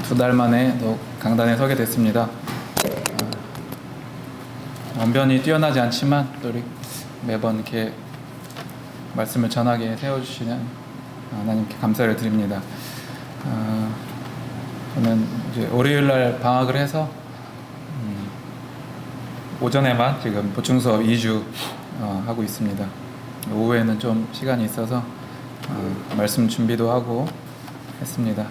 두 달 만에 또 강단에 서게 됐습니다. 언변이 뛰어나지 않지만 또 매번 이렇게 말씀을 전하게 세워주시는 하나님께 감사를 드립니다. 저는 이제 월요일날 방학을 해서 오전에만 지금 보충 수업 2주 하고 있습니다. 오후에는 좀 시간이 있어서 말씀 준비도 하고 했습니다.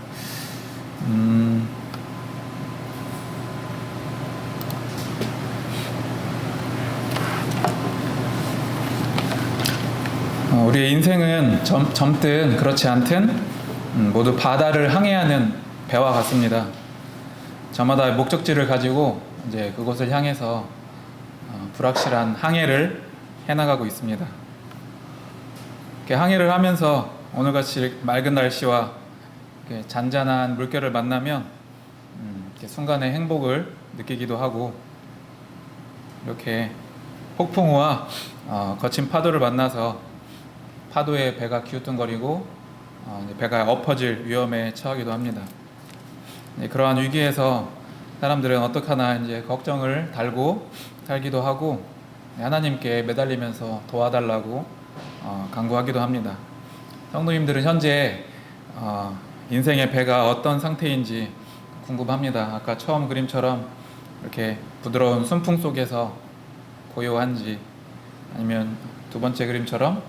우리의 인생은 젊든 그렇지 않든 모두 바다를 항해하는 배와 같습니다. 저마다 목적지를 가지고 이제 그곳을 향해서 불확실한 항해를 해나가고 있습니다. 이렇게 항해를 하면서 오늘같이 맑은 날씨와 이렇게 잔잔한 물결을 만나면 이렇게 순간의 행복을 느끼기도 하고, 이렇게 폭풍우와 거친 파도를 만나서 파도에 배가 기우뚱거리고 배가 엎어질 위험에 처하기도 합니다. 그러한 위기에서 사람들은 어떡하나 이제 걱정을 달고 살기도 하고, 하나님께 매달리면서 도와달라고 간구하기도 합니다. 성도님들은 현재 인생의 배가 어떤 상태인지 궁금합니다. 아까 처음 그림처럼 이렇게 부드러운 순풍 속에서 고요한지, 아니면 두 번째 그림처럼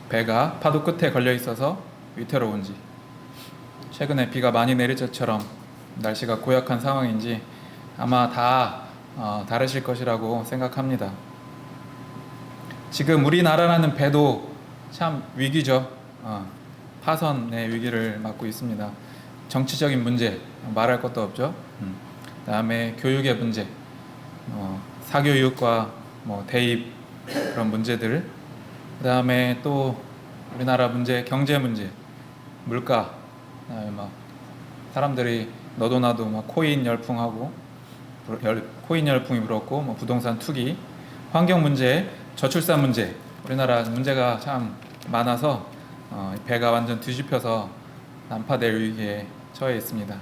배가 파도 끝에 걸려 있어서 위태로운지, 최근에 비가 많이 내릴 때처럼 날씨가 고약한 상황인지 아마 다 다르실 것이라고 생각합니다. 지금 우리나라라는 배도 참 위기죠. 파선의 위기를 맞고 있습니다. 정치적인 문제 말할 것도 없죠. 그다음에 교육의 문제, 사교육과 대입 그런 문제들, 그다음에 또 우리나라 문제, 경제 문제, 물가, 그다음에 사람들이 너도 나도 코인 열풍하고 코인 열풍이 불었고 부동산 투기, 환경 문제, 저출산 문제, 우리나라 문제가 참 많아서 배가 완전 뒤집혀서 난파될 위기에 처해 있습니다.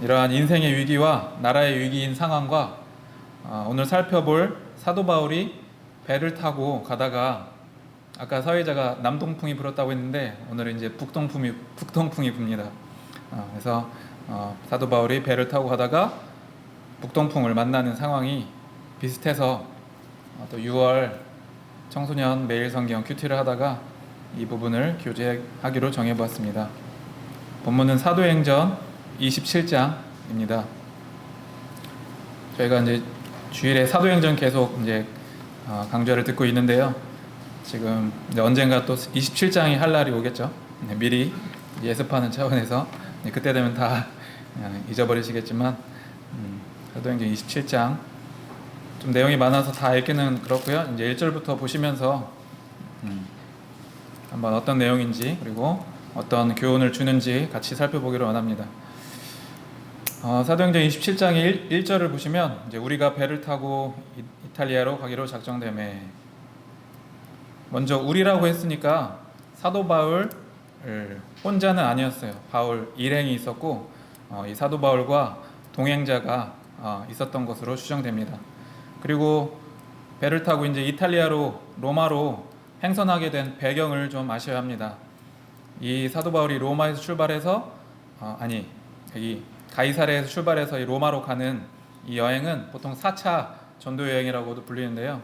이러한 인생의 위기와 나라의 위기인 상황과 오늘 살펴볼 사도 바울이 배를 타고 가다가, 아까 사회자가 남동풍이 불었다고 했는데 오늘은 이제 북동풍이 붑니다. 그래서 사도 바울이 배를 타고 가다가 북동풍을 만나는 상황이 비슷해서 또 6월 청소년 매일 성경 큐티를 하다가 이 부분을 교재하기로 정해보았습니다. 본문은 사도행전 27장입니다. 저희가 이제 주일에 사도행전 계속 이제 강좌를 듣고 있는데요. 지금 언젠가 또 27장이 할 날이 오겠죠. 미리 예습하는 차원에서 그때 되면 다 잊어버리시겠지만 사도행전 27장 좀 내용이 많아서 다 읽기는 그렇고요. 이제 1절부터 보시면서 한번 어떤 내용인지 그리고 어떤 교훈을 주는지 같이 살펴보기로 원합니다. 사도행전 27장 1절을 보시면 이제 우리가 배를 타고 이탈리아로 가기로 작정되매, 먼저 우리라고 했으니까 사도 바울 혼자는 아니었어요. 바울 일행이 있었고 이 사도 바울과 동행자가 있었던 것으로 추정됩니다. 그리고 배를 타고 이제 이탈리아로 로마로 행선하게 된 배경을 좀 아셔야 합니다. 이 사도 바울이 로마에서 출발해서 여기 가이사랴에서 출발해서 이 로마로 가는 이 여행은 보통 4차 전도 여행이라고도 불리는데요.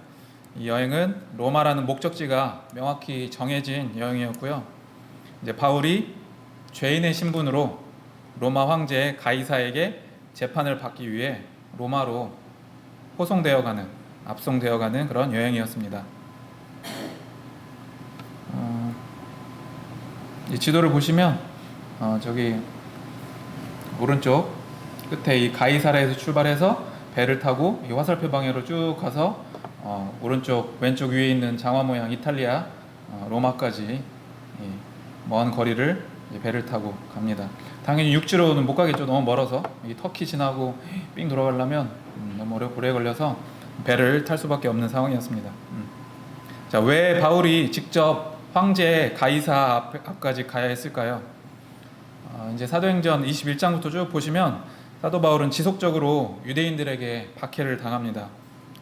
이 여행은 로마라는 목적지가 명확히 정해진 여행이었고요. 이제 바울이 죄인의 신분으로 로마 황제 가이사에게 재판을 받기 위해 로마로 압송되어가는 그런 여행이었습니다. 이 지도를 보시면 저기 오른쪽 끝에 이 가이사랴에서 출발해서 배를 타고 이 화살표 방향으로 쭉 가서 왼쪽 위에 있는 장화 모양 이탈리아 로마까지 먼 거리를 배를 타고 갑니다. 당연히 육지로는 못 가겠죠. 너무 멀어서. 이 터키 지나고 삥 돌아가려면 너무 오래 걸려서 배를 탈 수밖에 없는 상황이었습니다. 자, 왜 바울이 직접 황제 가이사 앞까지 가야 했을까요? 이제 사도행전 21장부터 쭉 보시면 사도 바울은 지속적으로 유대인들에게 박해를 당합니다.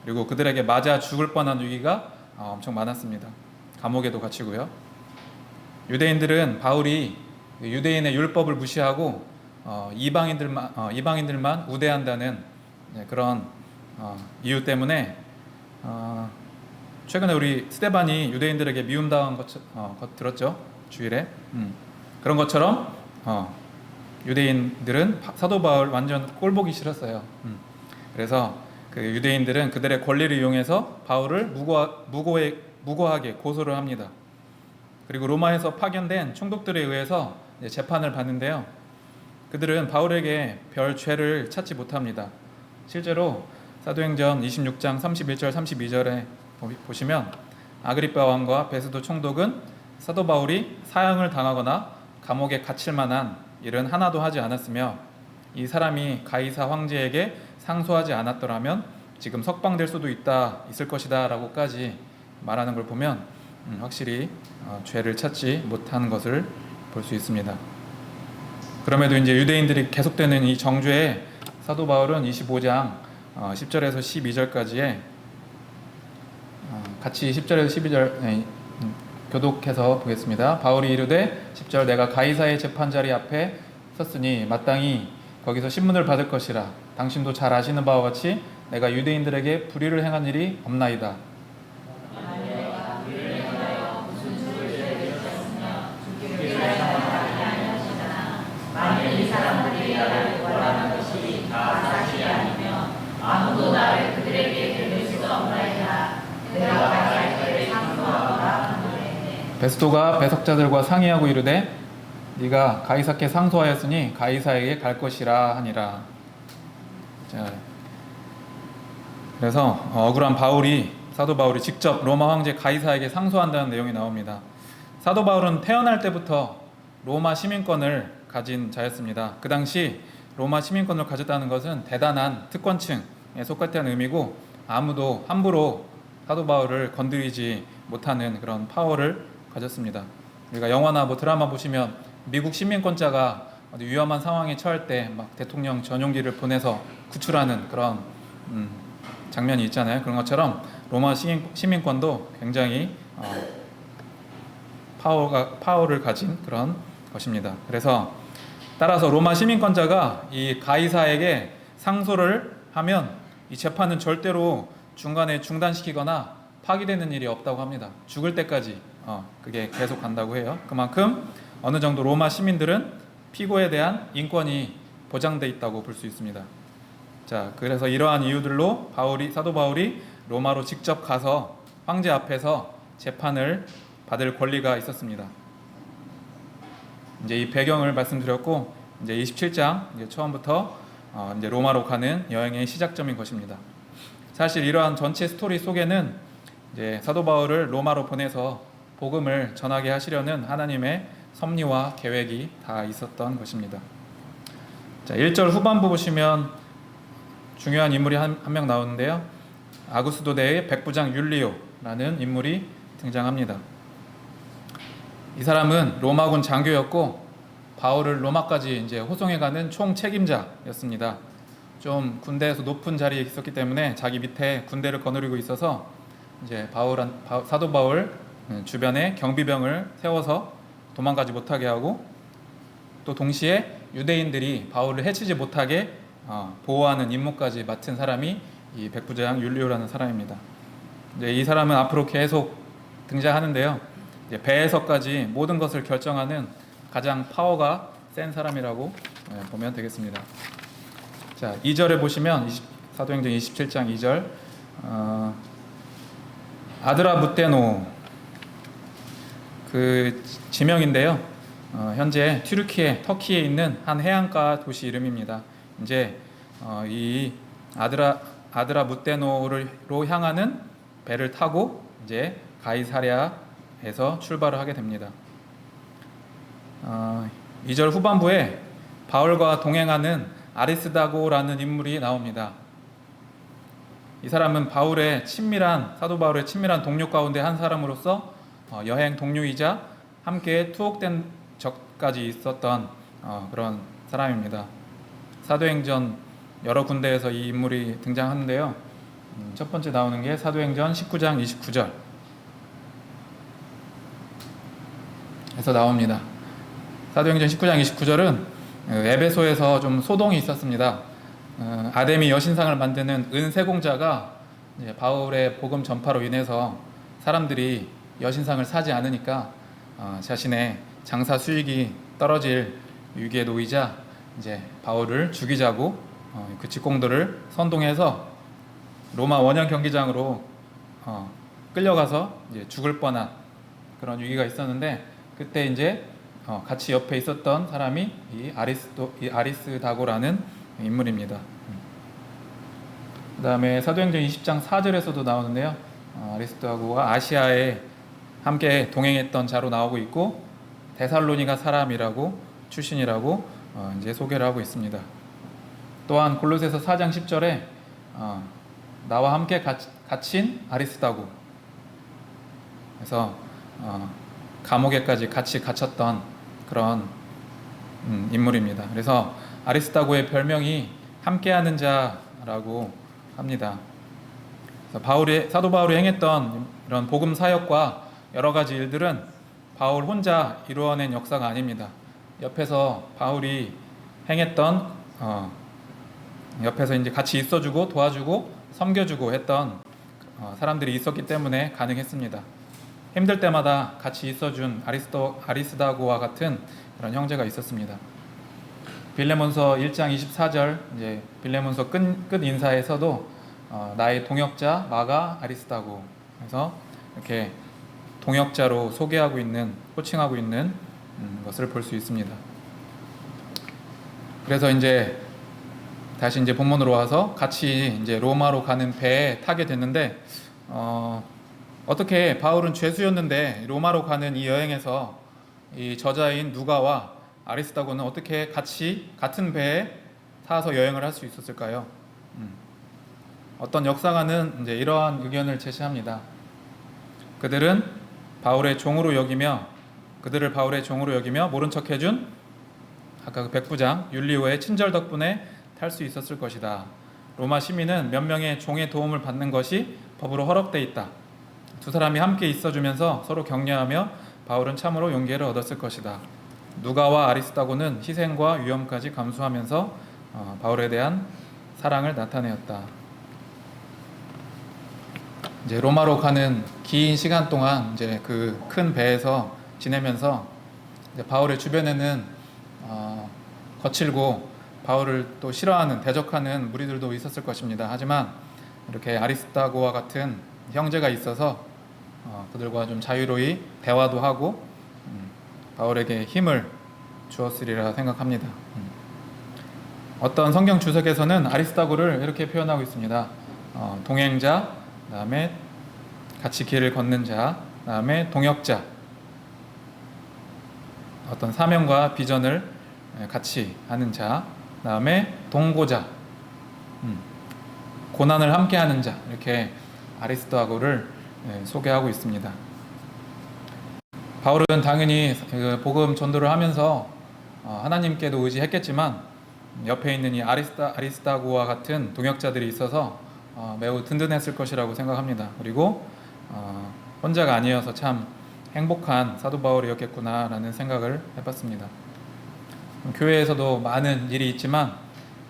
그리고 그들에게 맞아 죽을 뻔한 위기가 엄청 많았습니다. 감옥에도 갇히고요. 유대인들은 바울이 유대인의 율법을 무시하고 이방인들만 우대한다는 그런 이유 때문에 최근에 우리 스데반이 유대인들에게 미움당한 것 들었죠? 주일에. 그런 것처럼 유대인들은 사도 바울 완전 꼴보기 싫었어요. 그래서 그 유대인들은 그들의 권리를 이용해서 바울을 무고하게 고소를 합니다. 그리고 로마에서 파견된 총독들에 의해서 재판을 받는데요. 그들은 바울에게 별 죄를 찾지 못합니다. 실제로 사도행전 26장 31절 32절에 보시면 아그리빠 왕과 베스도 총독은 사도 바울이 사형을 당하거나 감옥에 갇힐 만한 일은 하나도 하지 않았으며 이 사람이 가이사 황제에게 상소하지 않았더라면 지금 석방될 수도 있을 것이다 라고까지 말하는 걸 보면 확실히 죄를 찾지 못하는 것을 볼 수 있습니다. 그럼에도 이제 유대인들이 계속되는 이 정죄에 사도 바울은 25장 10절에서 12절까지에 같이 10절에서 12절 교독해서 보겠습니다. 바울이 이르되 10절 내가 가이사의 재판자리 앞에 섰으니 마땅히 거기서 신문을 받을 것이라. 당신도 잘 아시는 바와 같이 내가 유대인들에게 불의를 행한 일이 없나이다. 아무도 나를 그들에게 들릴 수 없나이다. 내가 가이사에게 상소하거나 하노니. 베스도가 배석자들과 상의하고 이르되 네가 가이사께 상소하였으니 가이사에게 갈 것이라 하니라. 자, 그래서 억울한 사도 바울이 직접 로마 황제 가이사에게 상소한다는 내용이 나옵니다. 사도 바울은 태어날 때부터 로마 시민권을 가진 자였습니다. 그 당시 로마 시민권을 가졌다는 것은 대단한 특권층에 속했다는 의미고 아무도 함부로 사도 바울을 건드리지 못하는 그런 파워를 가졌습니다. 우리가 영화나 드라마 보시면 미국 시민권자가 어디 위험한 상황에 처할 때 막 대통령 전용기를 보내서 구출하는 그런 장면이 있잖아요. 그런 것처럼 로마 시민권도 굉장히 파워를 가진 그런 것입니다. 그래서 따라서 로마 시민권자가 이 가이사에게 상소를 하면 이 재판은 절대로 중간에 중단시키거나 파기되는 일이 없다고 합니다. 죽을 때까지 그게 계속 간다고 해요. 그만큼 어느 정도 로마 시민들은 피고에 대한 인권이 보장돼 있다고 볼 수 있습니다. 자, 그래서 이러한 이유들로 사도 바울이 로마로 직접 가서 황제 앞에서 재판을 받을 권리가 있었습니다. 이제 이 배경을 말씀드렸고 이제 27장 이제 처음부터 이제 로마로 가는 여행의 시작점인 것입니다. 사실 이러한 전체 스토리 속에는 이제 사도 바울을 로마로 보내서 복음을 전하게 하시려는 하나님의 섭리와 계획이 다 있었던 것입니다. 자, 1절 후반부 보시면 중요한 인물이 한 명 나오는데요. 아구스도 대의 백부장 율리오라는 인물이 등장합니다. 이 사람은 로마군 장교였고 바울을 로마까지 이제 호송해가는 총 책임자였습니다. 좀 군대에서 높은 자리에 있었기 때문에 자기 밑에 군대를 거느리고 있어서 이제 사도 바울 주변에 경비병을 세워서 도망가지 못하게 하고 또 동시에 유대인들이 바울을 해치지 못하게 보호하는 임무까지 맡은 사람이 이 백부장 율리오라는 사람입니다. 이제 이 사람은 앞으로 계속 등장하는데요. 이제 배에서까지 모든 것을 결정하는 가장 파워가 센 사람이라고 보면 되겠습니다. 자, 2절에 보시면 사도행전 27장 2절 아드라무테노 그 지명인데요. 현재 터키에 있는 한 해안가 도시 이름입니다. 이제 이 아드라무테노로 향하는 배를 타고 이제 가이사랴에서 출발을 하게 됩니다. 2절 후반부에 바울과 동행하는 아리스다고라는 인물이 나옵니다. 이 사람은 사도 바울의 친밀한 동료 가운데 한 사람으로서 여행 동료이자 함께 투옥된 적까지 있었던 그런 사람입니다. 사도행전 여러 군데에서 이 인물이 등장하는데요. 첫 번째 나오는 게 사도행전 19장 29절 에서 나옵니다. 사도행전 19장 29절은 에베소에서 좀 소동이 있었습니다. 아데미 여신상을 만드는 은세공자가 바울의 복음 전파로 인해서 사람들이 여신상을 사지 않으니까 자신의 장사 수익이 떨어질 위기에 놓이자 이제 바울을 죽이자고 그 직공들을 선동해서 로마 원형 경기장으로 끌려가서 이제 죽을 뻔한 그런 위기가 있었는데, 그때 이제 같이 옆에 있었던 사람이 이 아리스다고라는 인물입니다. 그 다음에 사도행전 20장 4절에서도 나오는데요. 아리스다고가 아시아에 함께 동행했던 자로 나오고 있고, 데살로니가 사람이라고 출신이라고 이제 소개를 하고 있습니다. 또한 골로새서 4장 10절에 나와 함께 갇힌 아리스다고, 그래서 감옥에까지 같이 갇혔던 그런 인물입니다. 그래서 아리스다고의 별명이 함께하는 자라고 합니다. 그래서 사도 바울이 행했던 이런 복음 사역과 여러 가지 일들은 바울 혼자 이루어낸 역사가 아닙니다. 옆에서 바울이 행했던 옆에서 이제 같이 있어주고 도와주고 섬겨주고 했던 사람들이 있었기 때문에 가능했습니다. 힘들 때마다 같이 있어준 아리스다고와 같은 그런 형제가 있었습니다. 빌레몬서 1장 24절 이제 빌레몬서 끝 인사에서도 나의 동역자 마가 아리스다고 해서 이렇게 동역자로 소개하고 있는, 호칭하고 있는 것을 볼 수 있습니다. 그래서 이제 다시 이제 본문으로 와서 같이 이제 로마로 가는 배에 타게 됐는데 어떻게 바울은 죄수였는데 로마로 가는 이 여행에서 이 저자인 누가와 아리스다고는 어떻게 같이 같은 배에 타서 여행을 할 수 있었을까요? 어떤 역사가는 이제 이러한 의견을 제시합니다. 그들을 바울의 종으로 여기며 모른 척 해준 아까 그 백부장 율리오의 친절 덕분에 탈 수 있었을 것이다. 로마 시민은 몇 명의 종의 도움을 받는 것이 법으로 허락되어 있다. 두 사람이 함께 있어주면서 서로 격려하며 바울은 참으로 용기를 얻었을 것이다. 누가와 아리스다고는 희생과 위험까지 감수하면서 바울에 대한 사랑을 나타내었다. 이제 로마로 가는 긴 시간 동안 이제 그 큰 배에서 지내면서 이제 바울의 주변에는 거칠고 바울을 또 싫어하는, 대적하는 무리들도 있었을 것입니다. 하지만 이렇게 아리스다고와 같은 형제가 있어서 그들과 좀 자유로이 대화도 하고 바울에게 힘을 주었으리라 생각합니다. 어떤 성경 주석에서는 아리스다고를 이렇게 표현하고 있습니다. 동행자, 그다음에 같이 길을 걷는 자, 그다음에 동역자, 어떤 사명과 비전을 같이 하는 자, 그다음에 동고자, 고난을 함께하는 자, 이렇게 아리스다고를 소개하고 있습니다. 바울은 당연히 복음 전도를 하면서 하나님께도 의지했겠지만 옆에 있는 이 아리스다고와 같은 동역자들이 있어서 매우 든든했을 것이라고 생각합니다. 그리고 혼자가 아니어서 참 행복한 사도 바울이었겠구나라는 생각을 해봤습니다. 교회에서도 많은 일이 있지만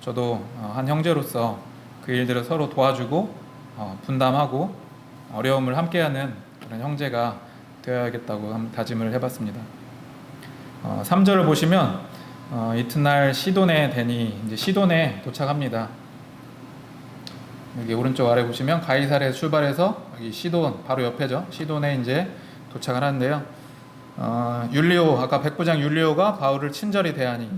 저도 한 형제로서 그 일들을 서로 도와주고 분담하고 어려움을 함께하는 그런 형제가 되어야겠다고 다짐을 해봤습니다. 3절을 보시면 이튿날 시돈에 대니 이제 시돈에 도착합니다. 여기 오른쪽 아래 보시면 가이사랴에 출발해서 여기 시돈 바로 옆에죠. 시돈에 이제 도착을 하는데요. 율리오, 아까 백부장 율리오가 바울을 친절히 대하니,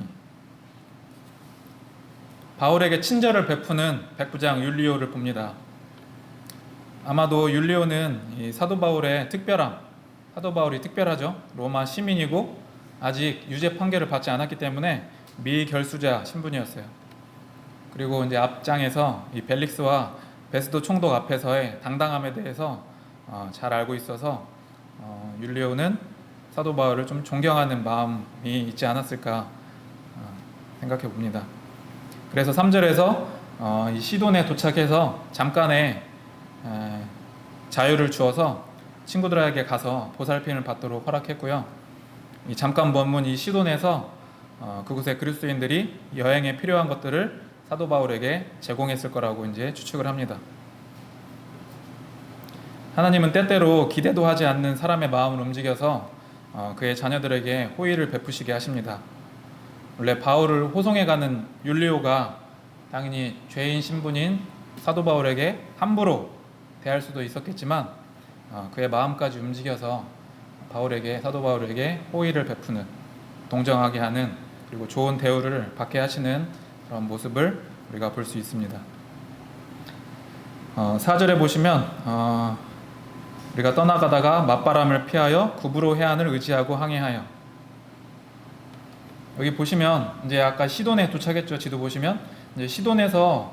바울에게 친절을 베푸는 백부장 율리오를 봅니다. 아마도 율리오는 이 사도 바울이 특별하죠. 로마 시민이고 아직 유죄 판결을 받지 않았기 때문에 미결수자 신분이었어요. 그리고 이제 앞장에서 이 벨릭스와 베스도 총독 앞에서의 당당함에 대해서 잘 알고 있어서 율리오는 사도 바울을 좀 존경하는 마음이 있지 않았을까 생각해 봅니다. 그래서 3절에서 이 시돈에 도착해서 잠깐의 자유를 주어서 친구들에게 가서 보살핌을 받도록 허락했고요. 이 잠깐 머문 이 시돈에서 그곳의 그리스도인들이 여행에 필요한 것들을 사도 바울에게 제공했을 거라고 이제 추측을 합니다. 하나님은 때때로 기대도 하지 않는 사람의 마음을 움직여서 그의 자녀들에게 호의를 베푸시게 하십니다. 원래 바울을 호송해가는 율리오가 당연히 죄인 신분인 사도 바울에게 함부로 대할 수도 있었겠지만 그의 마음까지 움직여서 사도 바울에게 호의를 베푸는, 동정하게 하는, 그리고 좋은 대우를 받게 하시는 그런 모습을 우리가 볼 수 있습니다. 4절에 보시면 우리가 떠나가다가 맞바람을 피하여 구브로 해안을 의지하고 항해하여, 여기 보시면 이제 아까 시돈에 도착했죠. 지도 보시면 이제 시돈에서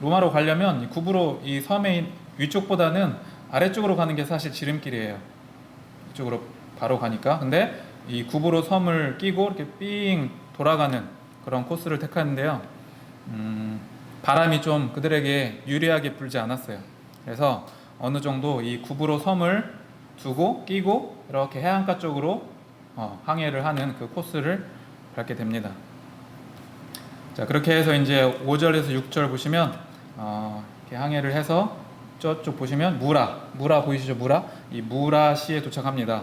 로마로 가려면 구브로 이 섬의 위쪽보다는 아래쪽으로 가는 게 사실 지름길이에요. 이쪽으로 바로 가니까. 근데 이 구브로 섬을 끼고 이렇게 삥 돌아가는 그런 코스를 택하는데요. 바람이 좀 그들에게 유리하게 불지 않았어요. 그래서 어느 정도 이 구브로 섬을 두고 끼고 이렇게 해안가 쪽으로 항해를 하는 그 코스를 밟게 됩니다. 자, 그렇게 해서 이제 5절에서 6절 보시면 이렇게 항해를 해서 저쪽 보시면 무라 보이시죠? 이 무라시에 도착합니다.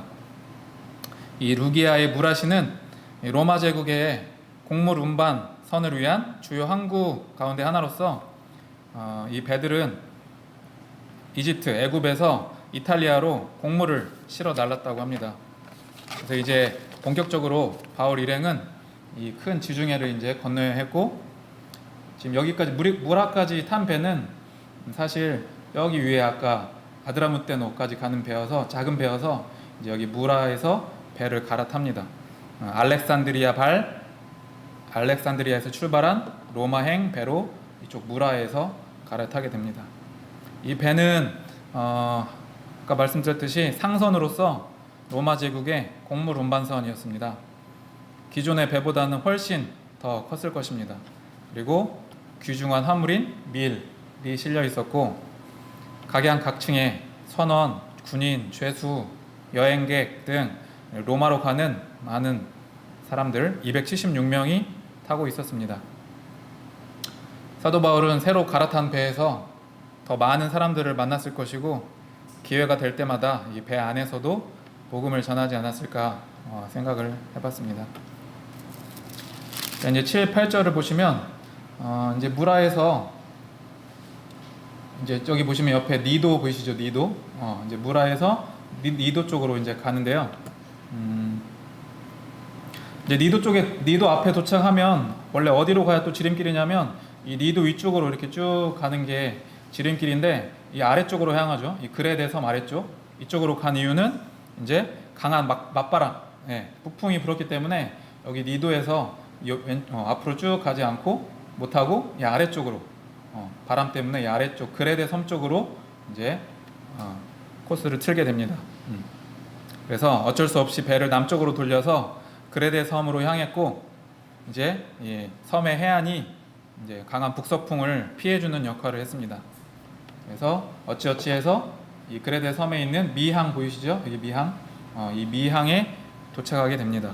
이 루기아의 무라시는 로마 제국의 곡물 운반 선을 위한 주요 항구 가운데 하나로서 이 배들은 이집트, 애굽에서 이탈리아로 곡물을 실어 날랐다고 합니다. 그래서 이제 본격적으로 바울 일행은 이 큰 지중해를 이제 건너야 했고, 지금 여기까지 무라까지 탄 배는 사실 여기 위에 아까 아드라무테노까지 가는 배여서, 작은 배여서 이제 여기 무라에서 배를 갈아탑니다. 알렉산드리아에서 출발한 로마행 배로 이쪽 무라에서 갈아타게 됩니다. 이 배는 아까 말씀드렸듯이 상선으로서 로마 제국의 곡물 운반선이었습니다. 기존의 배보다는 훨씬 더 컸을 것입니다. 그리고 귀중한 화물인 밀이 실려 있었고, 각양각층의 선원, 군인, 죄수, 여행객 등 로마로 가는 많은 사람들 276명이 타고 있었습니다. 사도 바울은 새로 갈아탄 배에서 더 많은 사람들을 만났을 것이고, 기회가 될 때마다 이 배 안에서도 복음을 전하지 않았을까 생각을 해봤습니다. 이제 7, 8절을 보시면 이제 무라에서 이제 저기 보시면 옆에 니도 보이시죠? 니도. 이제 무라에서 니도 쪽으로 이제 가는데요. 이제 니도 앞에 도착하면 원래 어디로 가야 또 지름길이냐면 이 니도 위쪽으로 이렇게 쭉 가는 게 지름길인데, 이 아래쪽으로 향하죠. 이 그레데 섬 아래쪽 이쪽으로 간 이유는 이제 강한 맞바람, 북풍이 불었기 때문에 여기 니도에서 앞으로 쭉 가지 않고 못하고 이 아래쪽으로 바람 때문에 이 아래쪽 그레데 섬 쪽으로 이제 코스를 틀게 됩니다. 그래서 어쩔 수 없이 배를 남쪽으로 돌려서 그레데 섬으로 향했고, 이제 이 섬의 해안이 이제 강한 북서풍을 피해주는 역할을 했습니다. 그래서 어찌어찌해서 이 그레데 섬에 있는 미항 보이시죠? 여기 미항, 이 미항에 도착하게 됩니다.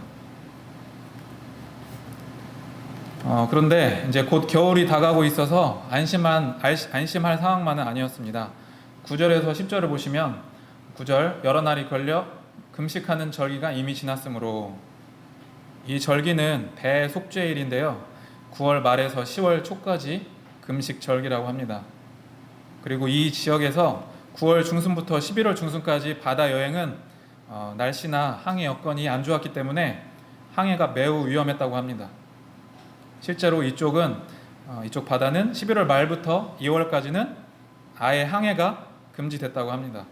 그런데 이제 곧 겨울이 다가고 있어서 안심할 상황만은 아니었습니다. 9절에서 10절을 보시면 9절 여러 날이 걸려 금식하는 절기가 이미 지났으므로, 이 절기는 대속죄일인데요. 9월 말에서 10월 초까지 금식 절기라고 합니다. 그리고 이 지역에서 9월 중순부터 11월 중순까지 바다 여행은 날씨나 항해 여건이 안 좋았기 때문에 항해가 매우 위험했다고 합니다. 실제로 이쪽 바다는 11월 말부터 2월까지는 아예 항해가 금지됐다고 합니다.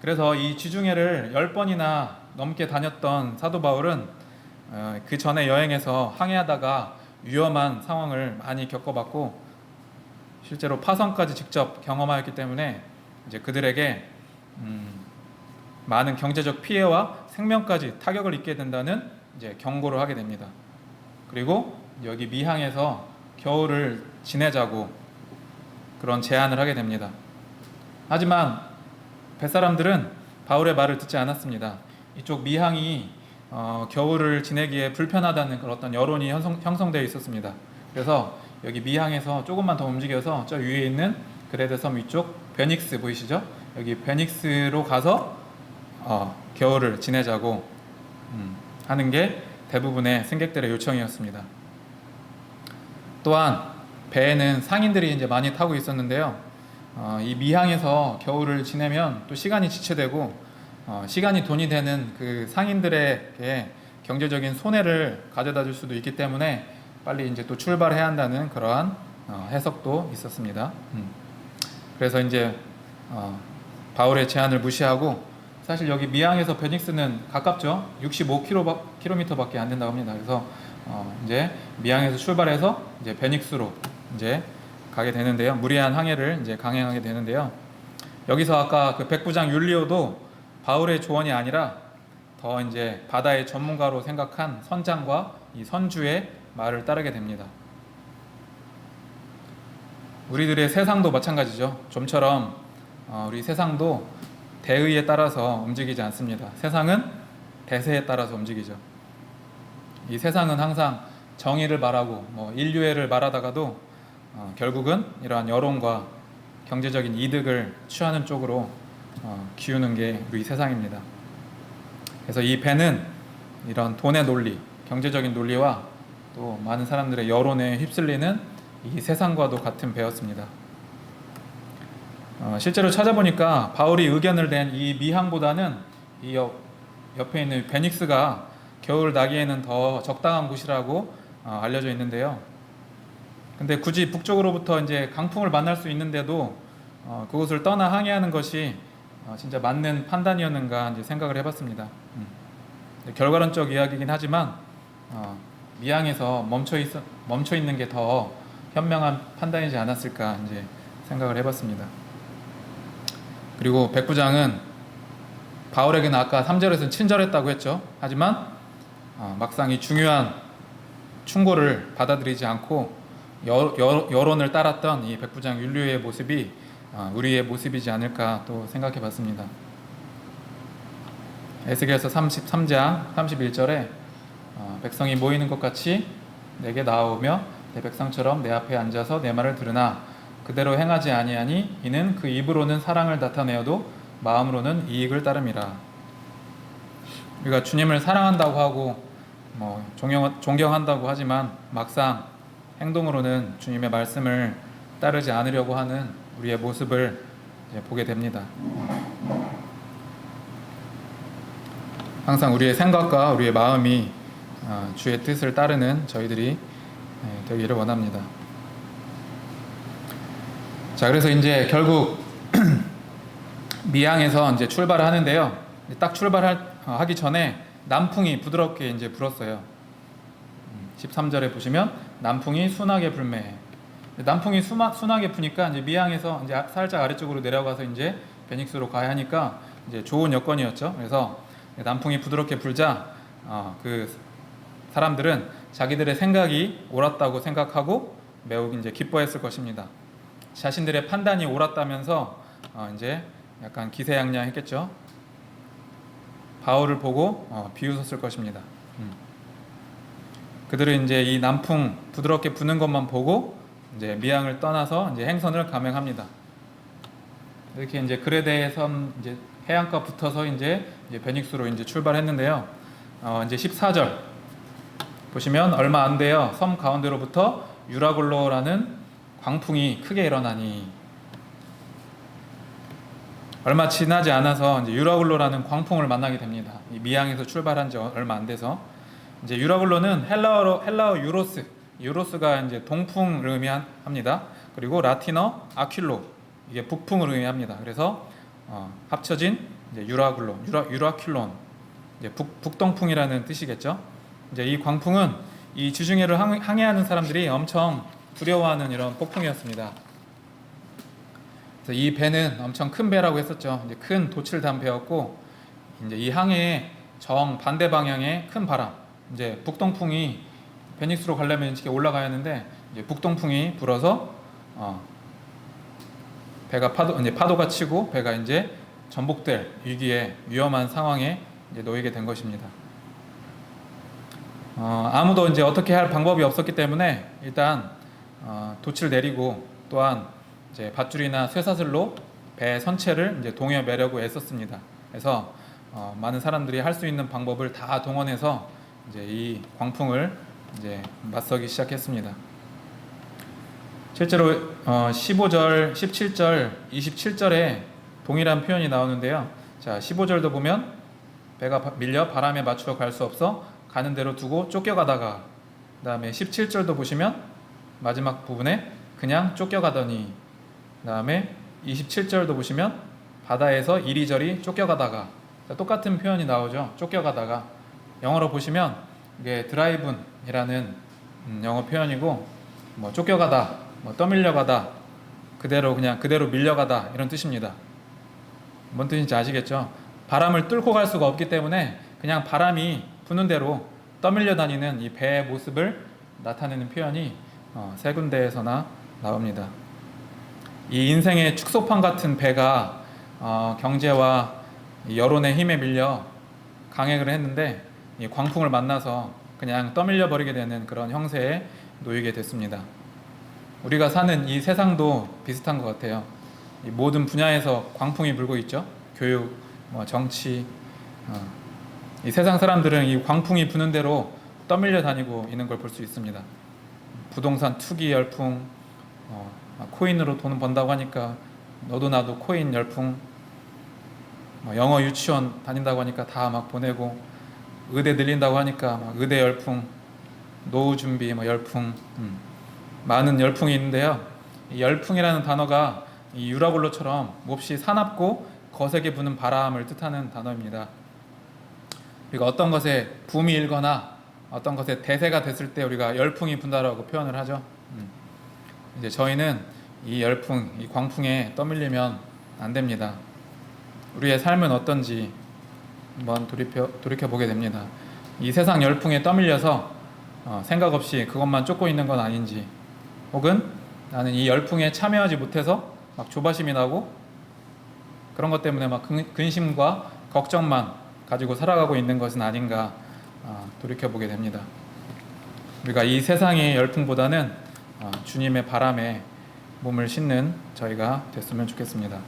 그래서 이 지중해를 10번이나 넘게 다녔던 사도 바울은 그 전에 여행에서 항해하다가 위험한 상황을 많이 겪어봤고, 실제로 파선까지 직접 경험하였기 때문에 이제 그들에게 많은 경제적 피해와 생명까지 타격을 입게 된다는 이제 경고를 하게 됩니다. 그리고 여기 미항에서 겨울을 지내자고 그런 제안을 하게 됩니다. 하지만 뱃사람들은 바울의 말을 듣지 않았습니다. 이쪽 미항이 겨울을 지내기에 불편하다는 그런 어떤 여론이 형성되어 있었습니다. 그래서 여기 미항에서 조금만 더 움직여서 저 위에 있는 그레데 섬 위쪽 베닉스 보이시죠? 여기 베닉스로 가서 겨울을 지내자고 하는 게 대부분의 승객들의 요청이었습니다. 또한 배에는 상인들이 이제 많이 타고 있었는데요. 이 미항에서 겨울을 지내면 또 시간이 지체되고 시간이 돈이 되는 그 상인들에게 경제적인 손해를 가져다 줄 수도 있기 때문에 빨리 이제 또 출발해야 한다는 그러한 해석도 있었습니다. 그래서 이제 바울의 제안을 무시하고, 사실 여기 미항에서 베닉스는 가깝죠. 65km밖에 안 된다고 합니다. 그래서 이제 미항에서 출발해서 이제 베닉스로 이제 가게 되는데요. 무리한 항해를 이제 강행하게 되는데요. 여기서 아까 그 백부장 율리오도 바울의 조언이 아니라 더 이제 바다의 전문가로 생각한 선장과 이 선주의 말을 따르게 됩니다. 우리들의 세상도 마찬가지죠. 좀처럼 우리 세상도 대의에 따라서 움직이지 않습니다. 세상은 대세에 따라서 움직이죠. 이 세상은 항상 정의를 말하고 인류애를 말하다가도 결국은 이러한 여론과 경제적인 이득을 취하는 쪽으로 기우는 게 우리 세상입니다. 그래서 이 배는 이런 돈의 논리, 경제적인 논리와 또 많은 사람들의 여론에 휩쓸리는 이 세상과도 같은 배였습니다. 실제로 찾아보니까 바울이 의견을 낸 이 미항보다는 이 옆에 있는 베닉스가 겨울 나기에는 더 적당한 곳이라고 알려져 있는데요. 근데 굳이 북쪽으로부터 이제 강풍을 만날 수 있는데도 그곳을 떠나 항해하는 것이 진짜 맞는 판단이었는가 이제 생각을 해봤습니다. 결과론적 이야기이긴 하지만 미항에서 멈춰 있는 게 더 현명한 판단이지 않았을까 이제 생각을 해봤습니다. 그리고 백부장은 바울에게는 아까 3절에서는 친절했다고 했죠. 하지만 막상 이 중요한 충고를 받아들이지 않고 여론을 따랐던 이 백부장 율리오의 모습이 우리의 모습이지 않을까 또 생각해 봤습니다. 에스겔서 33장 31절에 백성이 모이는 것 같이 내게 나아오며 내 백성처럼 내 앞에 앉아서 내 말을 들으나 그대로 행하지 아니하니 이는 그 입으로는 사랑을 나타내어도 마음으로는 이익을 따름이라. 우리가 주님을 사랑한다고 하고 존경한다고 하지만 막상 행동으로는 주님의 말씀을 따르지 않으려고 하는 우리의 모습을 이제 보게 됩니다. 항상 우리의 생각과 우리의 마음이 주의 뜻을 따르는 저희들이 되기를 원합니다. 자, 그래서 이제 결국 미항에서 이제 출발을 하는데요. 딱 출발하기 전에 남풍이 부드럽게 이제 불었어요. 13절에 보시면 남풍이 순하게 불매. 남풍이 순하게 부니까 이제 미항에서 이제 살짝 아래쪽으로 내려가서 이제 베닉스로 가야 하니까 이제 좋은 여건이었죠. 그래서 남풍이 부드럽게 불자 그 사람들은 자기들의 생각이 옳았다고 생각하고 매우 이제 기뻐했을 것입니다. 자신들의 판단이 옳았다면서 이제 약간 기세양양했겠죠. 바울을 보고 비웃었을 것입니다. 그들은 이제 이 남풍 부드럽게 부는 것만 보고 이제 미항을 떠나서 이제 행선을 감행합니다. 이렇게 이제 그레데 섬 이제 해안가 붙어서 이제 베닉스로 이제 출발했는데요. 이제 14절 보시면 얼마 안 돼요. 섬 가운데로부터 유라굴로라는 광풍이 크게 일어나니, 얼마 지나지 않아서 이제 유라굴로라는 광풍을 만나게 됩니다. 이 미항에서 출발한 지 얼마 안 돼서 이제 유라굴로는 헬라어 유로스가 이제 동풍을 의미합니다. 그리고 라틴어 아퀼로, 이게 북풍을 의미합니다. 그래서 합쳐진 이제 유라큘론, 이제 북동풍이라는 뜻이겠죠. 이제 이 광풍은 이 지중해를 항해하는 사람들이 엄청 두려워하는 이런 폭풍이었습니다. 그래서 이 배는 엄청 큰 배라고 했었죠. 이제 큰 돛을 단 배였고, 이제 이 항해의 정 반대 방향의 큰 바람, 이제 북동풍이 베닉스로 가려면 이렇게 올라가야 하는데 이제 북동풍이 불어서 배가 파도가 치고 배가 이제 전복될 위기에 위험한 상황에 이제 놓이게 된 것입니다. 아무도 이제 어떻게 할 방법이 없었기 때문에 일단 돛을 내리고 또한 이제 밧줄이나 쇠사슬로 배 선체를 이제 동여매려고 애썼습니다. 그래서 많은 사람들이 할 수 있는 방법을 다 동원해서 이제 이 광풍을 이제 맞서기 시작했습니다. 실제로 15절, 17절, 27절에 동일한 표현이 나오는데요. 자, 15절도 보면 배가 밀려 바람에 맞추어 갈 수 없어 가는 대로 두고 쫓겨가다가, 그 다음에 17절도 보시면 마지막 부분에 그냥 쫓겨가더니, 그 다음에 27절도 보시면 바다에서 이리저리 쫓겨가다가, 똑같은 표현이 나오죠. 쫓겨가다가. 영어로 보시면 이게 드라이브이라는 영어 표현이고, 뭐 쫓겨가다, 뭐 떠밀려가다, 그대로 밀려가다 이런 뜻입니다. 뭔 뜻인지 아시겠죠? 바람을 뚫고 갈 수가 없기 때문에 그냥 바람이 부는 대로 떠밀려 다니는 이 배의 모습을 나타내는 표현이 세 군데에서나 나옵니다. 이 인생의 축소판 같은 배가 경제와 여론의 힘에 밀려 강행을 했는데 이 광풍을 만나서 그냥 떠밀려 버리게 되는 그런 형세에 놓이게 됐습니다. 우리가 사는 이 세상도 비슷한 것 같아요. 이 모든 분야에서 광풍이 불고 있죠. 교육, 정치. 이 세상 사람들은 이 광풍이 부는 대로 떠밀려 다니고 있는 걸 볼 수 있습니다. 부동산 투기 열풍, 코인으로 돈 번다고 하니까 너도 나도 코인 열풍, 영어 유치원 다닌다고 하니까 다 막 보내고, 의대 늘린다고 하니까 막 의대 열풍, 노후 준비 열풍, 많은 열풍이 있는데요. 이 열풍이라는 단어가 이 유라굴로처럼 몹시 사납고 거세게 부는 바람을 뜻하는 단어입니다. 우리가 어떤 것에 붐이 일거나 어떤 것에 대세가 됐을 때 우리가 열풍이 분다라고 표현을 하죠. 이제 저희는 이 열풍, 이 광풍에 떠밀리면 안 됩니다. 우리의 삶은 어떤지 한번 돌이켜 보게 됩니다. 이 세상 열풍에 떠밀려서 생각 없이 그것만 쫓고 있는 건 아닌지, 혹은 나는 이 열풍에 참여하지 못해서 막 조바심이 나고 그런 것 때문에 막 근심과 걱정만 가지고 살아가고 있는 것은 아닌가 돌이켜보게 됩니다. 우리가 이 세상의 열풍보다는 주님의 바람에 몸을 싣는 저희가 됐으면 좋겠습니다.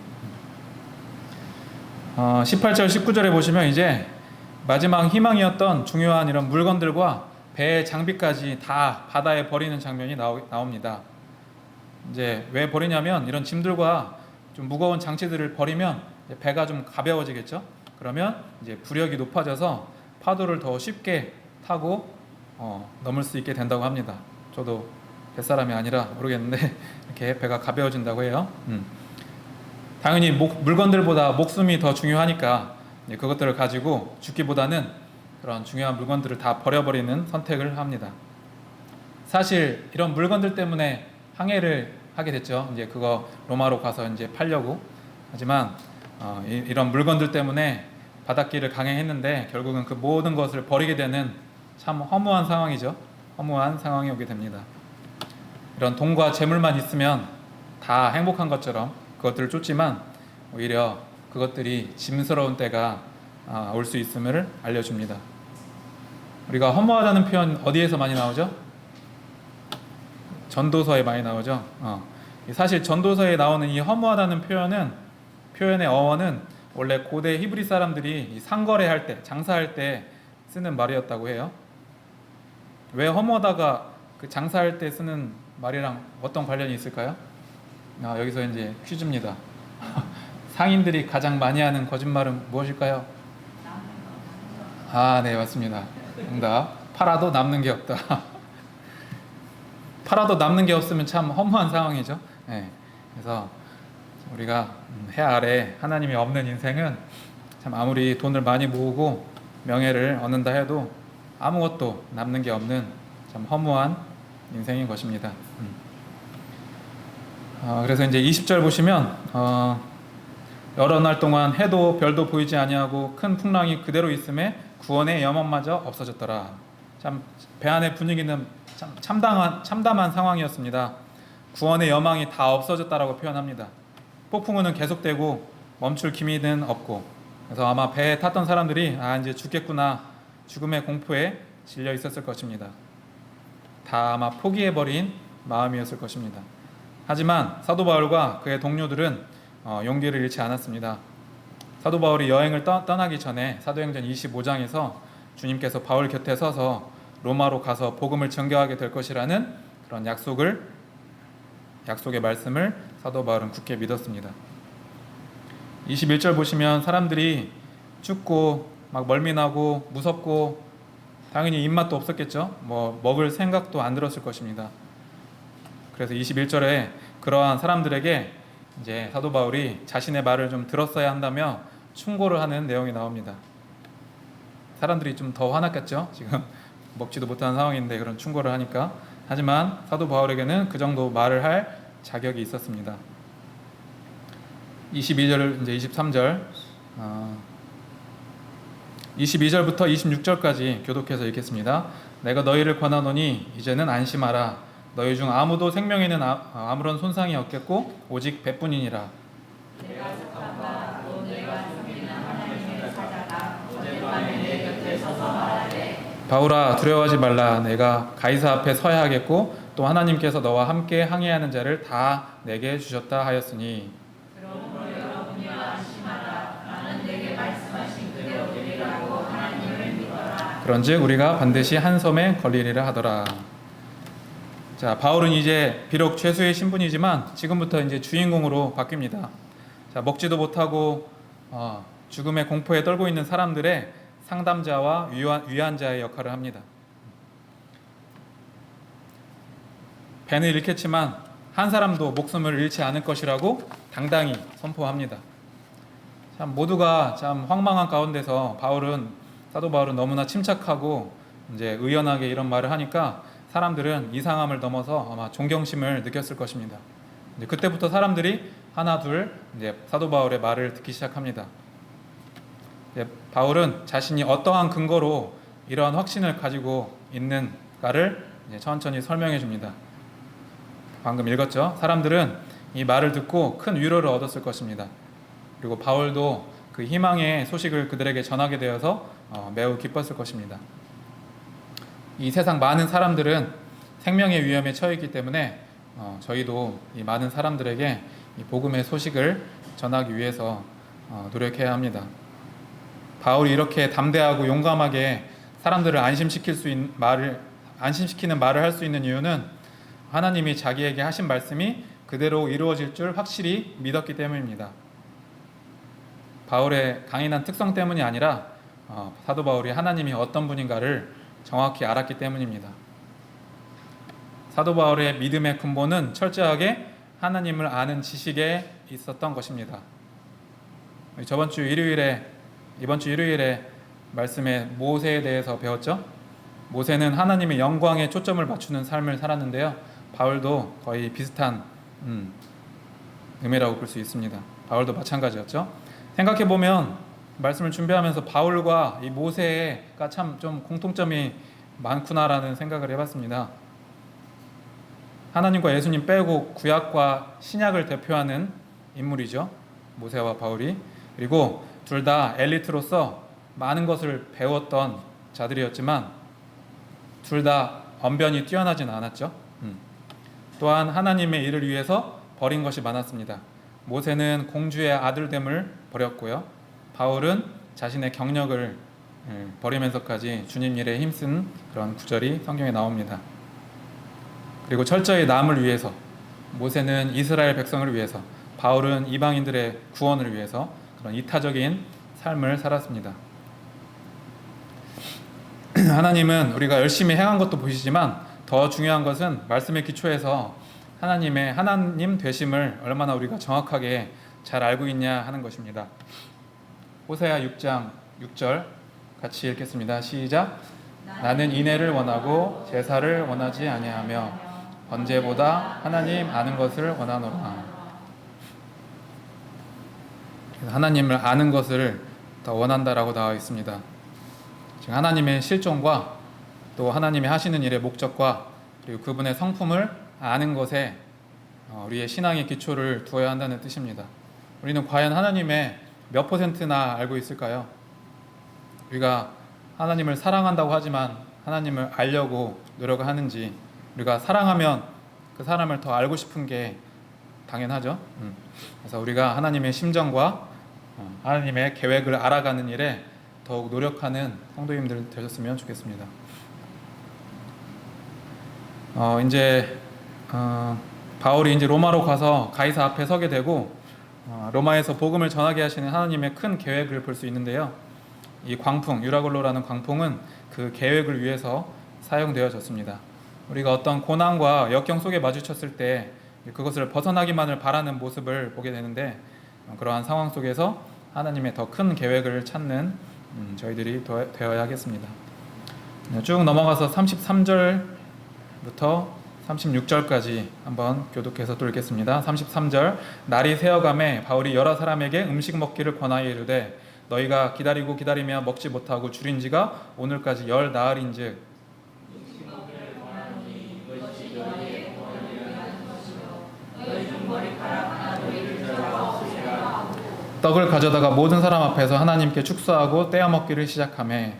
18절, 19절에 보시면 이제 마지막 희망이었던 중요한 이런 물건들과 배의 장비까지 다 바다에 버리는 장면이 나옵니다. 이제 왜 버리냐면 이런 짐들과 좀 무거운 장치들을 버리면 배가 좀 가벼워지겠죠. 그러면 이제 부력이 높아져서 파도를 더 쉽게 타고 넘을 수 있게 된다고 합니다. 저도 뱃사람이 아니라 모르겠는데 이렇게 배가 가벼워진다고 해요. 당연히 물건들보다 목숨이 더 중요하니까 그것들을 가지고 죽기보다는 그런 중요한 물건들을 다 버려버리는 선택을 합니다. 사실 이런 물건들 때문에 항해를 하게 됐죠. 이제 그거 로마로 가서 이제 팔려고. 하지만 이런 물건들 때문에 바닷길을 강행했는데 결국은 그 모든 것을 버리게 되는 참 허무한 상황이죠. 허무한 상황이 오게 됩니다. 이런 돈과 재물만 있으면 다 행복한 것처럼 그것들을 쫓지만 오히려 그것들이 짐스러운 때가 올 수 있음을 알려줍니다. 우리가 허무하다는 표현 어디에서 많이 나오죠? 전도서에 많이 나오죠. 사실 전도서에 나오는 이 허무하다는 표현의 어원은 원래 고대 히브리 사람들이 상거래할 때, 장사할 때 쓰는 말이었다고 해요. 왜 허무하다가 그 장사할 때 쓰는 말이랑 어떤 관련이 있을까요? 여기서 이제 퀴즈입니다. 상인들이 가장 많이 하는 거짓말은 무엇일까요? 네, 맞습니다. 정답. 팔아도 남는 게 없다. 팔아도 남는 게 없으면 참 허무한 상황이죠. 네. 그래서 우리가 해 아래 하나님이 없는 인생은 참 아무리 돈을 많이 모으고 명예를 얻는다 해도 아무것도 남는 게 없는 참 허무한 인생인 것입니다. 그래서 이제 20절 보시면 여러 날 동안 해도 별도 보이지 아니하고 큰 풍랑이 그대로 있음에 구원의 염원마저 없어졌더라. 참 배 안의 분위기는 참담한 상황이었습니다. 구원의 여망이 다 없어졌다라고 표현합니다. 폭풍우는 계속되고 멈출 기미는 없고, 그래서 아마 배에 탔던 사람들이 이제 죽겠구나, 죽음의 공포에 질려 있었을 것입니다. 다 아마 포기해버린 마음이었을 것입니다. 하지만 사도 바울과 그의 동료들은 용기를 잃지 않았습니다. 사도 바울이 여행을 떠나기 전에 사도행전 25장에서 주님께서 바울 곁에 서서 로마로 가서 복음을 전개하게 될 것이라는 그런 약속의 말씀을 사도 바울은 굳게 믿었습니다. 21절 보시면 사람들이 춥고 막 멀미나고 무섭고 당연히 입맛도 없었겠죠. 먹을 생각도 안 들었을 것입니다. 그래서 21절에 그러한 사람들에게 이제 사도 바울이 자신의 말을 좀 들었어야 한다며 충고를 하는 내용이 나옵니다. 사람들이 좀 더 화났겠죠. 지금 먹지도 못하는 상황인데 그런 충고를 하니까. 하지만 사도 바울에게는 그 정도 말을 할 자격이 있었습니다. 22절 이제 23절 22절부터 26절까지 교독해서 읽겠습니다. 내가 너희를 권하노니 이제는 안심하라. 너희 중 아무도 생명에는 아무런 손상이 없겠고 오직 배뿐이니라. 내가 축함과 또 내가 섬기는 하나님을 찾아가 어젯밤에 내 곁에 서서 말하되 바울아 두려워하지 말라. 내가 가이사 앞에 서야 하겠고 또 하나님께서 너와 함께 항해하는 자를 다 내게 주셨다 하였으니 그러므로 여러분이여 안심하라. 나는 내게 말씀하신 그대로 되리라고 하나님을 믿어라. 그런즉 우리가 반드시 한 섬에 걸리리라 하더라. 자, 바울은 이제 비록 죄수의 신분이지만 지금부터 이제 주인공으로 바뀝니다. 자, 먹지도 못하고 죽음의 공포에 떨고 있는 사람들의 상담자와 위안자의 역할을 합니다. 배는 잃겠지만 한 사람도 목숨을 잃지 않을 것이라고 당당히 선포합니다. 참 모두가 참 황망한 가운데서 사도 바울은 너무나 침착하고 이제 의연하게 이런 말을 하니까 사람들은 이상함을 넘어서 아마 존경심을 느꼈을 것입니다. 이제 그때부터 사람들이 하나 둘 이제 사도 바울의 말을 듣기 시작합니다. 바울은 자신이 어떠한 근거로 이러한 확신을 가지고 있는가를 이제 천천히 설명해 줍니다. 방금 읽었죠? 사람들은 이 말을 듣고 큰 위로를 얻었을 것입니다. 그리고 바울도 그 희망의 소식을 그들에게 전하게 되어서 매우 기뻤을 것입니다. 이 세상 많은 사람들은 생명의 위험에 처해 있기 때문에 저희도 이 많은 사람들에게 이 복음의 소식을 전하기 위해서 노력해야 합니다. 바울이 이렇게 담대하고 용감하게 사람들을 안심시키는 말을 할 수 있는 이유는 하나님이 자기에게 하신 말씀이 그대로 이루어질 줄 확실히 믿었기 때문입니다. 바울의 강인한 특성 때문이 아니라 사도 바울이 하나님이 어떤 분인가를 정확히 알았기 때문입니다. 사도 바울의 믿음의 근본은 철저하게 하나님을 아는 지식에 있었던 것입니다. 이번 주 일요일에 말씀에 모세에 대해서 배웠죠. 모세는 하나님의 영광에 초점을 맞추는 삶을 살았는데요. 바울도 거의 비슷한 의미라고 볼 수 있습니다. 바울도 마찬가지였죠. 생각해보면 말씀을 준비하면서 바울과 이 모세가 참 좀 공통점이 많구나라는 생각을 해봤습니다. 하나님과 예수님 빼고 구약과 신약을 대표하는 인물이죠. 모세와 바울이. 그리고 둘 다 엘리트로서 많은 것을 배웠던 자들이었지만 둘 다 언변이 뛰어나진 않았죠. 또한 하나님의 일을 위해서 버린 것이 많았습니다. 모세는 공주의 아들됨을 버렸고요. 바울은 자신의 경력을 버리면서까지 주님 일에 힘쓴 그런 구절이 성경에 나옵니다. 그리고 철저히 남을 위해서, 모세는 이스라엘 백성을 위해서, 바울은 이방인들의 구원을 위해서 그런 이타적인 삶을 살았습니다. 하나님은 우리가 열심히 행한 것도 보시지만 더 중요한 것은 말씀의 기초에서 하나님 되심을 얼마나 우리가 정확하게 잘 알고 있냐 하는 것입니다. 호세아 6장 6절 같이 읽겠습니다. 시작. 나는 인애를 원하고 제사를 원하지 아니하며 번제보다 하나님 아는 것을 원하노라. 하나님을 아는 것을 더 원한다라고 나와 있습니다. 지금 하나님의 실존과 또 하나님이 하시는 일의 목적과 그리고 그분의 성품을 아는 것에 우리의 신앙의 기초를 두어야 한다는 뜻입니다. 우리는 과연 하나님의 몇 퍼센트나 알고 있을까요? 우리가 하나님을 사랑한다고 하지만 하나님을 알려고 노력을 하는지, 우리가 사랑하면 그 사람을 더 알고 싶은 게 당연하죠. 그래서 우리가 하나님의 심정과 하나님의 계획을 알아가는 일에 더욱 노력하는 성도님들 되셨으면 좋겠습니다. 이제 바울이 이제 로마로 가서 가이사 앞에 서게 되고 로마에서 복음을 전하게 하시는 하나님의 큰 계획을 볼 수 있는데요. 이 광풍, 유라굴로라는 광풍은 그 계획을 위해서 사용되어졌습니다. 우리가 어떤 고난과 역경 속에 마주쳤을 때 그것을 벗어나기만을 바라는 모습을 보게 되는데, 그러한 상황 속에서 하나님의 더 큰 계획을 찾는 저희들이 되어야 하겠습니다. 쭉 넘어가서 33절부터 36절까지 한번 교독해서 또 읽겠습니다. 33절, 날이 새어가매 바울이 여러 사람에게 음식 먹기를 권하여 이르되 너희가 기다리고 기다리며 먹지 못하고 줄인 지가 오늘까지 10나흘인즉 떡을 가져다가 모든 사람 앞에서 하나님께 축사하고 떼어 먹기를 시작하매.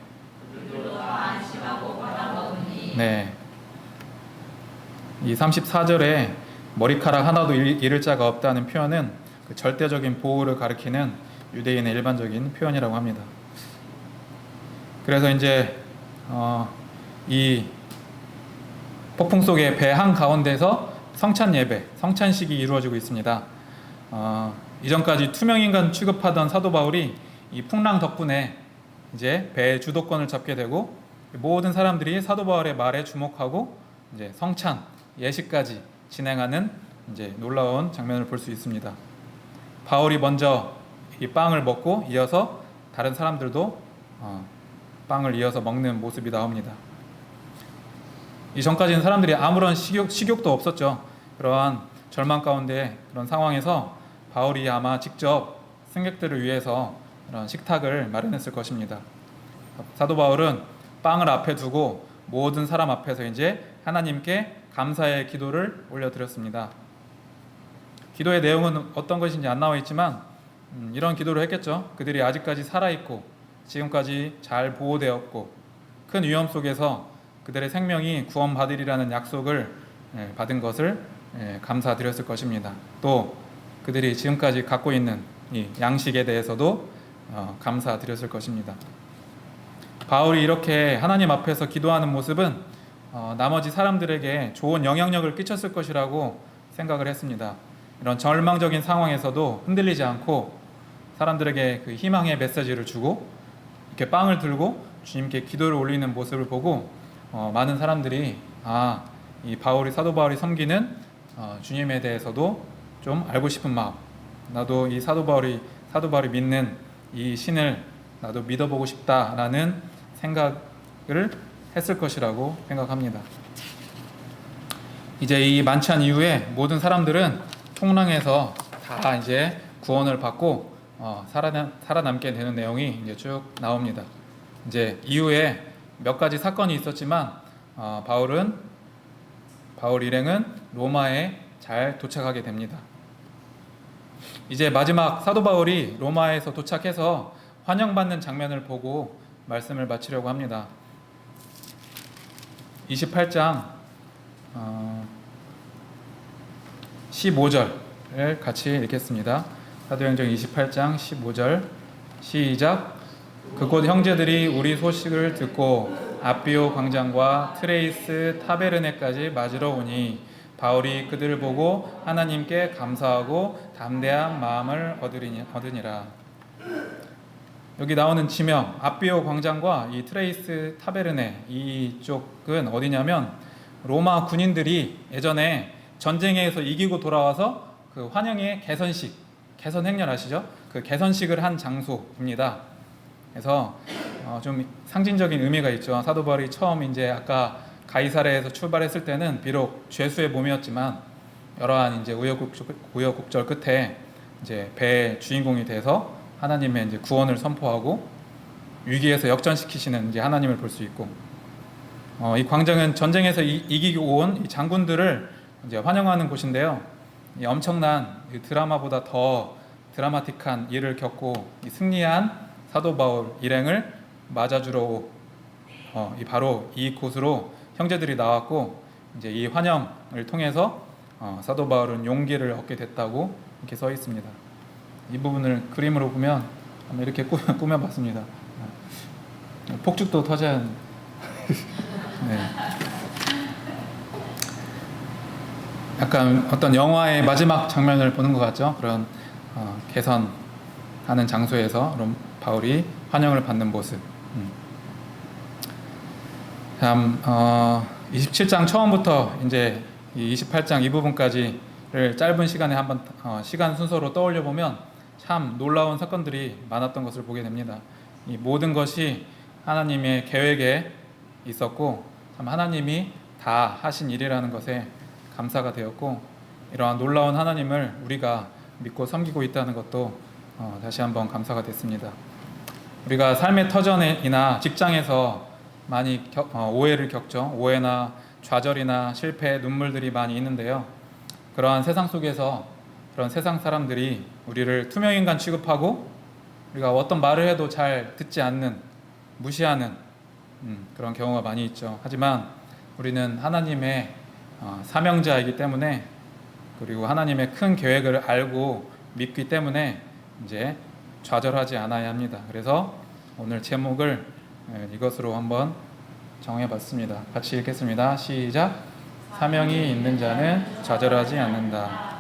네. 이 34절에 머리카락 하나도 잃을 자가 없다는 표현은 그 절대적인 보호를 가리키는 유대인의 일반적인 표현이라고 합니다. 그래서 이제 이 폭풍 속의 배 한 가운데서 성찬 예배, 성찬식이 이루어지고 있습니다. 이전까지 투명인간 취급하던 사도 바울이 이 풍랑 덕분에 이제 배의 주도권을 잡게 되고 모든 사람들이 사도 바울의 말에 주목하고 이제 성찬 예식까지 진행하는 이제 놀라운 장면을 볼 수 있습니다. 바울이 먼저 이 빵을 먹고 이어서 다른 사람들도 빵을 이어서 먹는 모습이 나옵니다. 이전까지는 사람들이 아무런 식욕도 없었죠. 그러한 절망 가운데 그런 상황에서 바울이 아마 직접 승객들을 위해서 그런 식탁을 마련했을 것입니다. 사도 바울은 빵을 앞에 두고 모든 사람 앞에서 이제 하나님께 감사의 기도를 올려드렸습니다. 기도의 내용은 어떤 것인지 안 나와 있지만 이런 기도를 했겠죠. 그들이 아직까지 살아있고 지금까지 잘 보호되었고 큰 위험 속에서 그들의 생명이 구원받으리라는 약속을 받은 것을 감사드렸을 것입니다. 또 그들이 지금까지 갖고 있는 이 양식에 대해서도 감사드렸을 것입니다. 바울이 이렇게 하나님 앞에서 기도하는 모습은 나머지 사람들에게 좋은 영향력을 끼쳤을 것이라고 생각을 했습니다. 이런 절망적인 상황에서도 흔들리지 않고 사람들에게 그 희망의 메시지를 주고 이렇게 빵을 들고 주님께 기도를 올리는 모습을 보고 많은 사람들이 이 사도 바울이 섬기는 주님에 대해서도 좀 알고 싶은 마음, 나도 이 사도 바울이 믿는 이 신을 나도 믿어보고 싶다라는 생각을 했을 것이라고 생각합니다. 이제 이 만찬 이후에 모든 사람들은 풍랑에서 다 이제 구원을 받고 살아남게 되는 내용이 이제 쭉 나옵니다. 이제 이후에 몇 가지 사건이 있었지만 바울 일행은 로마에 잘 도착하게 됩니다. 이제 마지막 사도 바울이 로마에서 도착해서 환영받는 장면을 보고 말씀을 마치려고 합니다. 28장 15절을 같이 읽겠습니다. 사도행전 28장 15절 시작. 그곳 형제들이 우리 소식을 듣고 아비오 광장과 트레이스 타베르네까지 맞으러 오니 바울이 그들을 보고 하나님께 감사하고 담대한 마음을 얻으니라. 여기 나오는 지명 아비오 광장과 이 트레이스 타베르네 이쪽은 어디냐면 로마 군인들이 예전에 전쟁에서 이기고 돌아와서 그 환영의 개선 행렬 아시죠? 그 개선식을 한 장소입니다. 그래서 좀 상징적인 의미가 있죠. 사도 바울이 처음 이제 아까 가이사랴에서 출발했을 때는 비록 죄수의 몸이었지만 여러한 이제 우여곡절 끝에 이제 배의 주인공이 돼서 하나님의 이제 구원을 선포하고 위기에서 역전시키시는 이제 하나님을 볼 수 있고 이 광장은 전쟁에서 이기고 온 이 장군들을 이제 환영하는 곳인데요. 이 엄청난 이 드라마보다 더 드라마틱한 일을 겪고 이 승리한 사도 바울 일행을 맞아주러 바로 이 곳으로 형제들이 나왔고, 이제 이 환영을 통해서 사도 바울은 용기를 얻게 됐다고 이렇게 써 있습니다. 이 부분을 그림으로 보면 한번 이렇게 꾸며봤습니다. 폭죽도 터져야 하는. 네. 약간 어떤 영화의 마지막 장면을 보는 것 같죠? 그런 개선하는 장소에서 바울이 환영을 받는 모습. 참 27장 처음부터 이제 이 28장 이 부분까지를 짧은 시간에 한번 시간 순서로 떠올려 보면 참 놀라운 사건들이 많았던 것을 보게 됩니다. 이 모든 것이 하나님의 계획에 있었고, 참 하나님이 다 하신 일이라는 것에 감사가 되었고, 이러한 놀라운 하나님을 우리가 믿고 섬기고 있다는 것도 다시 한번 감사가 됐습니다. 우리가 삶의 터전이나 직장에서 많이 오해를 겪죠. 오해나 좌절이나 실패, 눈물들이 많이 있는데요. 그러한 세상 속에서 그런 세상 사람들이 우리를 투명인간 취급하고, 우리가 어떤 말을 해도 잘 듣지 않는, 무시하는 그런 경우가 많이 있죠. 하지만 우리는 하나님의 사명자이기 때문에, 그리고 하나님의 큰 계획을 알고 믿기 때문에 이제 좌절하지 않아야 합니다. 그래서 오늘 제목을 이것으로 한번 정해봤습니다. 같이 읽겠습니다. 시작. 사명이 있는 자는 좌절하지 않는다.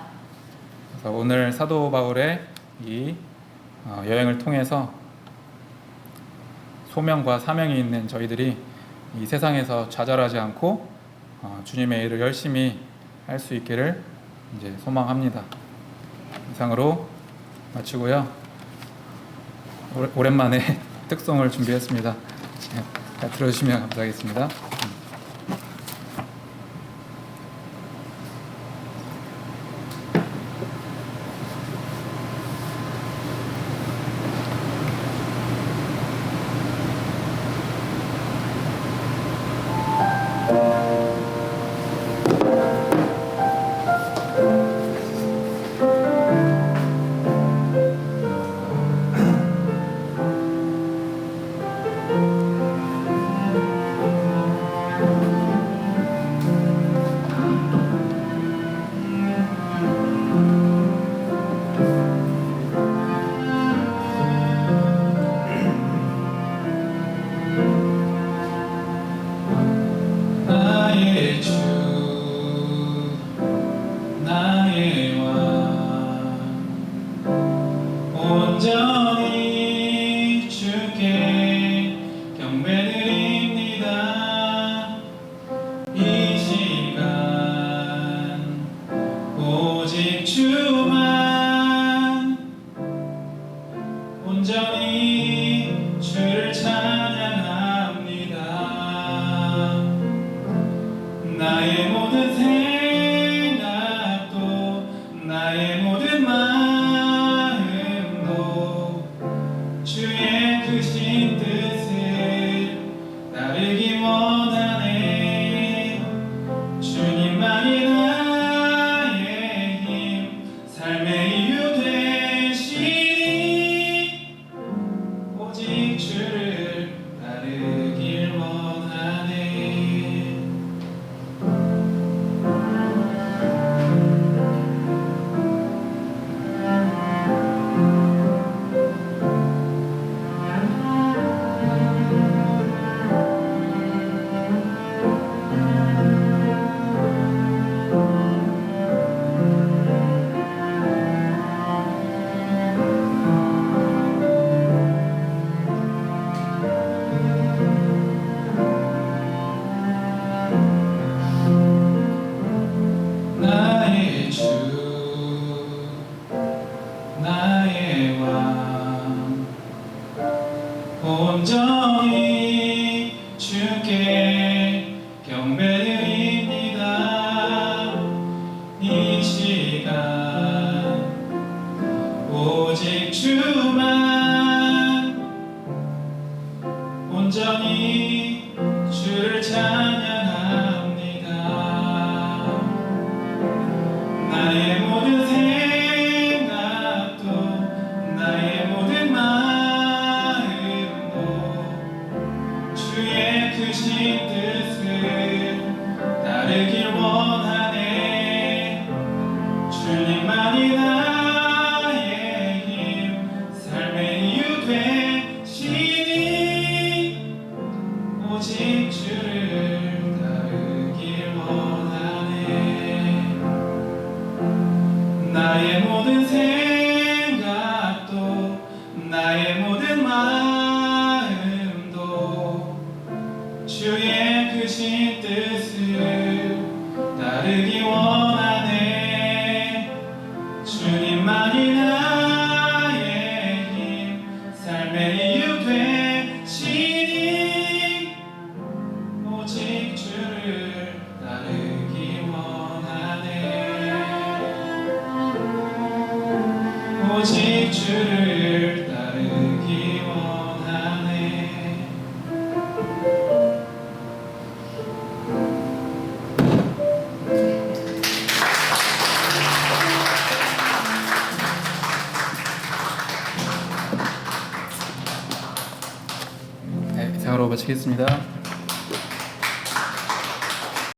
그래서 오늘 사도 바울의 이 여행을 통해서 소명과 사명이 있는 저희들이 이 세상에서 좌절하지 않고 주님의 일을 열심히 할 수 있기를 이제 소망합니다. 이상으로 마치고요. 오랜만에 특송을 준비했습니다. 잘 들어주시면 감사하겠습니다. 온전히 주께 경배드립니다. 이 시간 오직 주만 온전히 주를 찬양합니다. 나의 모든 생각도 나의 모든 마음도 주의 크신 뜻을 따르기 원하네. 주님만이 나의 힘 삶의 이유 되시니 오직 주를 따르길 원하네. 나의 모든 생각도 나의 모든 마음도 주의 크신 뜻을 따르기 원하네. 주님만이 나의 힘 삶의 이유 되시니 오직 주를 따르기 원하네. 오직 주를 따르기 원하네. 네, 이상으로 마치겠습니다.